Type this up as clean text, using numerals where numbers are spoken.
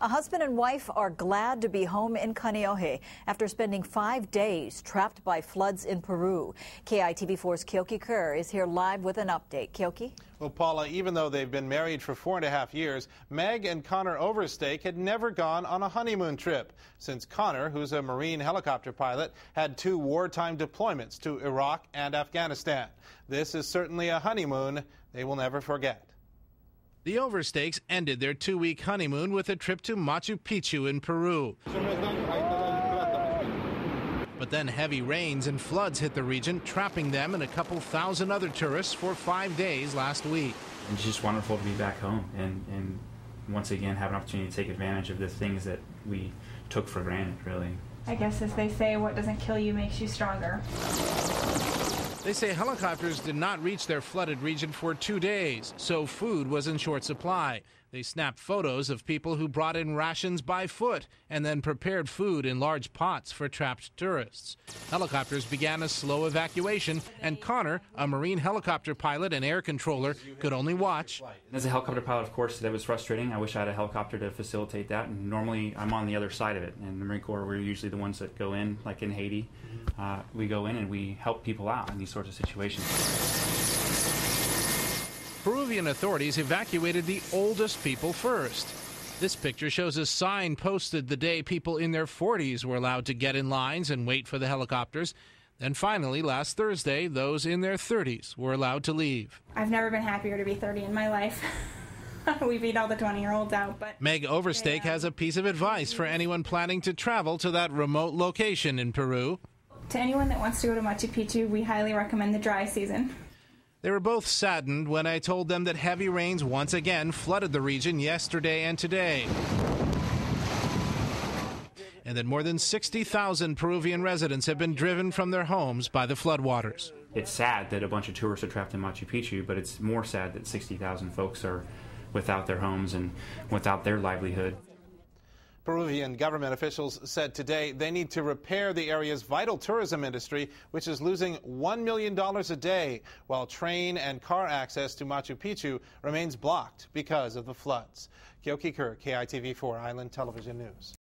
A husband and wife are glad to be home in Kaneohe after spending 5 days trapped by floods in Peru. KITV4's Keoki Kerr is here live with an update. Keoki? Well, Paula, even though they've been married for 4.5 years, Meg and Connor Overstake had never gone on a honeymoon trip since Connor, who's a Marine helicopter pilot, had 2 wartime deployments to Iraq and Afghanistan. This is certainly a honeymoon they will never forget. The Overstakes ended their 2-week honeymoon with a trip to Machu Picchu in Peru. But then heavy rains and floods hit the region, trapping them and a couple thousand other tourists for 5 days last week. It's just wonderful to be back home and once again have an opportunity to take advantage of the things that we took for granted, really. I guess as they say, what doesn't kill you makes you stronger. They say helicopters did not reach their flooded region for 2 days, so food was in short supply. They snapped photos of people who brought in rations by foot and then prepared food in large pots for trapped tourists. Helicopters began a slow evacuation, and Connor, a Marine helicopter pilot and air controller, could only watch. As a helicopter pilot, of course, that was frustrating. I wish I had a helicopter to facilitate that, and normally I'm on the other side of it. In the Marine Corps, we're usually the ones that go in, like in Haiti. We go in and we help people out in these sorts of situations. Peruvian authorities evacuated the oldest people first. This picture shows a sign posted the day people in their 40s were allowed to get in lines and wait for the helicopters. Then finally, last Thursday, those in their 30s were allowed to leave. I've never been happier to be 30 in my life. We beat all the 20-year-olds out. But Meg Overstake has a piece of advice for anyone planning to travel to that remote location in Peru. To anyone that wants to go to Machu Picchu, we highly recommend the dry season. They were both saddened when I told them that heavy rains once again flooded the region yesterday and today, and that more than 60,000 Peruvian residents have been driven from their homes by the floodwaters. It's sad that a bunch of tourists are trapped in Machu Picchu, but it's more sad that 60,000 folks are without their homes and without their livelihood. Peruvian government officials said today they need to repair the area's vital tourism industry, which is losing $1 million a day, while train and car access to Machu Picchu remains blocked because of the floods. Keoki Kerr, KITV4 Island Television News.